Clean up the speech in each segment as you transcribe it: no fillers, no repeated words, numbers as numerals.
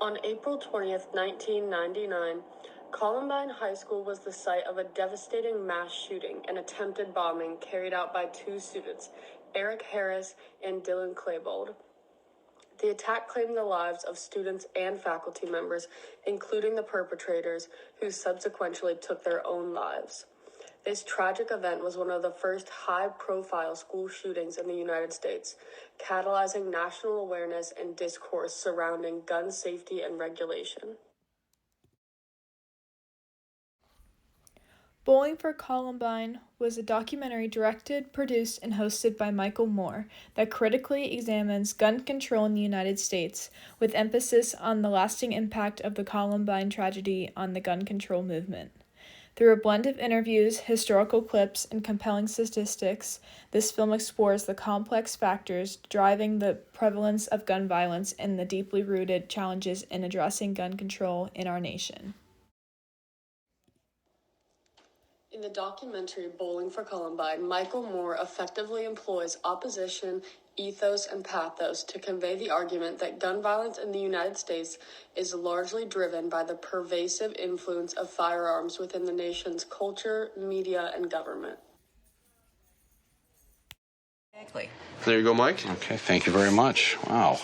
On April 20th, 1999, Columbine High School was the site of a devastating mass shooting and attempted bombing carried out by two students, Eric Harris and Dylan Klebold. The attack claimed the lives of students and faculty members, including the perpetrators, who subsequently took their own lives. This tragic event was one of the first high-profile school shootings in the United States, catalyzing national awareness and discourse surrounding gun safety and regulation. Bowling for Columbine was a documentary directed, produced, and hosted by Michael Moore that critically examines gun control in the United States, with emphasis on the lasting impact of the Columbine tragedy on the gun control movement. Through a blend of interviews, historical clips, and compelling statistics, this film explores the complex factors driving the prevalence of gun violence and the deeply rooted challenges in addressing gun control in our nation. In the documentary Bowling for Columbine, Michael Moore effectively employs opposition, ethos, and pathos to convey the argument that gun violence in the United States is largely driven by the pervasive influence of firearms within the nation's culture, media, and government. Exactly. There you go, Mike. Okay, thank you very much. Wow.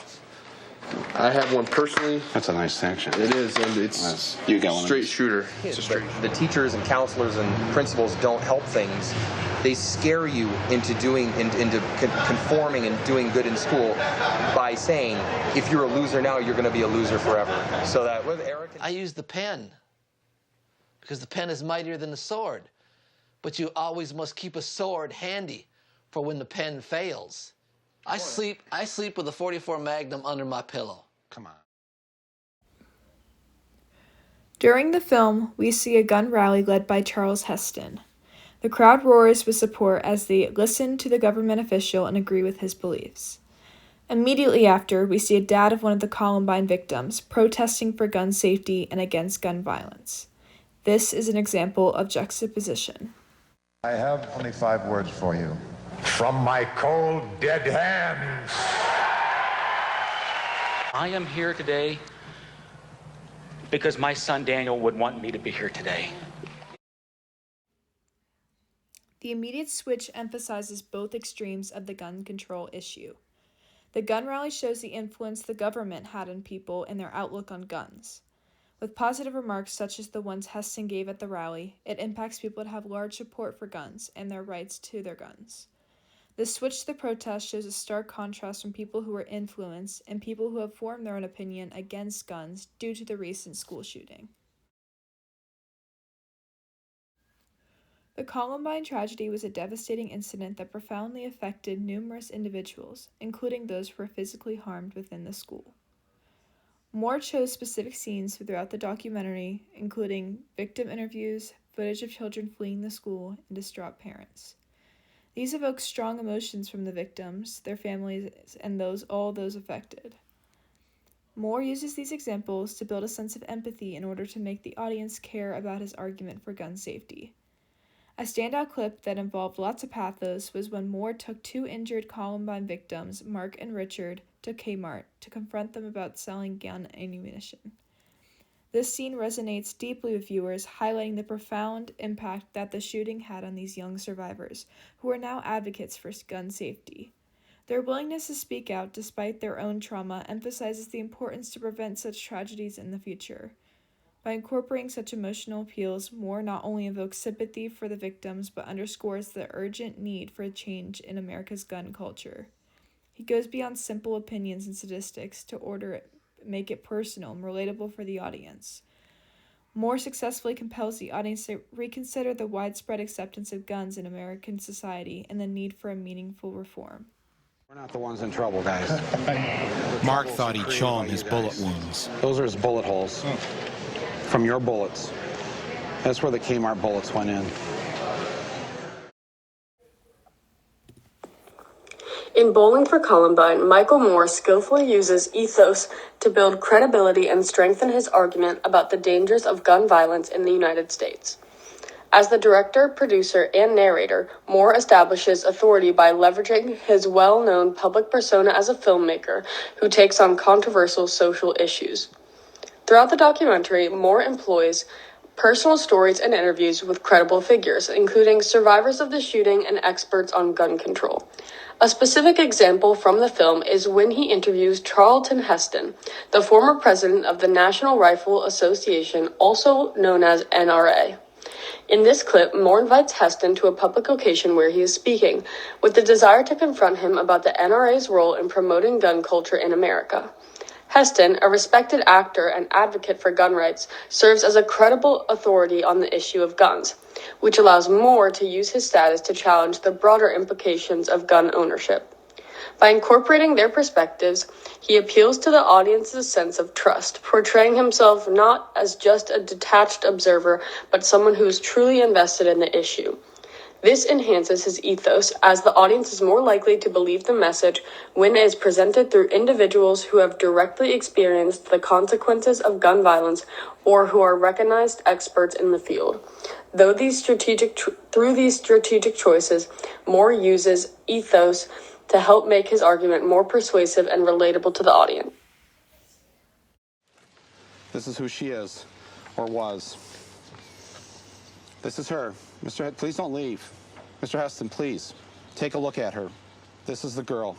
I have one personally. That's a nice section. It is, and it's you got one straight shooter. It's a straight The teachers and counselors and principals don't help things. They scare you into conforming and doing good in school by saying, if you're a loser now, you're going to be a loser forever. So that with Eric, I use the pen because the pen is mightier than the sword. But you always must keep a sword handy for when the pen fails. I sleep with a .44 Magnum under my pillow. Come on. During the film, we see a gun rally led by Charles Heston. The crowd roars with support as they listen to the government official and agree with his beliefs. Immediately after, we see a dad of one of the Columbine victims protesting for gun safety and against gun violence. This is an example of juxtaposition. I have only 5 words for you. From my cold, dead hands. I am here today because my son Daniel would want me to be here today. The immediate switch emphasizes both extremes of the gun control issue. The gun rally shows the influence the government had on people and their outlook on guns. With positive remarks such as the ones Heston gave at the rally, it impacts people to have large support for guns and their rights to their guns. The switch to the protest shows a stark contrast from people who were influenced and people who have formed their own opinion against guns due to the recent school shooting. The Columbine tragedy was a devastating incident that profoundly affected numerous individuals, including those who were physically harmed within the school. Moore chose specific scenes throughout the documentary, including victim interviews, footage of children fleeing the school, and distraught parents. These evoke strong emotions from the victims, their families, and all those affected. Moore uses these examples to build a sense of empathy in order to make the audience care about his argument for gun safety. A standout clip that involved lots of pathos was when Moore took 2 injured Columbine victims, Mark and Richard, to Kmart to confront them about selling gun ammunition. This scene resonates deeply with viewers, highlighting the profound impact that the shooting had on these young survivors, who are now advocates for gun safety. Their willingness to speak out despite their own trauma emphasizes the importance to prevent such tragedies in the future. By incorporating such emotional appeals, Moore not only evokes sympathy for the victims, but underscores the urgent need for a change in America's gun culture. He goes beyond simple opinions and statistics to make it personal and relatable for the audience. Moore successfully compels the audience to reconsider the widespread acceptance of guns in American society and the need for a meaningful reform. We're not the ones in trouble, guys. Mark thought he'd show him his bullet wounds. Those are his bullet holes from your bullets. That's where the Kmart bullets went in. In Bowling for Columbine, Michael Moore skillfully uses ethos to build credibility and strengthen his argument about the dangers of gun violence in the United States. As the director, producer, and narrator, Moore establishes authority by leveraging his well-known public persona as a filmmaker who takes on controversial social issues. Throughout the documentary, Moore employs personal stories and interviews with credible figures, including survivors of the shooting and experts on gun control. A specific example from the film is when he interviews Charlton Heston, the former president of the National Rifle Association, also known as NRA. In this clip, Moore invites Heston to a public location where he is speaking, with the desire to confront him about the NRA's role in promoting gun culture in America. Heston, a respected actor and advocate for gun rights, serves as a credible authority on the issue of guns, which allows Moore to use his status to challenge the broader implications of gun ownership. By incorporating their perspectives, he appeals to the audience's sense of trust, portraying himself not as just a detached observer, but someone who is truly invested in the issue. This enhances his ethos, as the audience is more likely to believe the message when it is presented through individuals who have directly experienced the consequences of gun violence or who are recognized experts in the field. Through these strategic choices, Moore uses ethos to help make his argument more persuasive and relatable to the audience. This is who she is, or was. This is her. Mr. Please don't leave. Mr. Heston, please, take a look at her. This is the girl.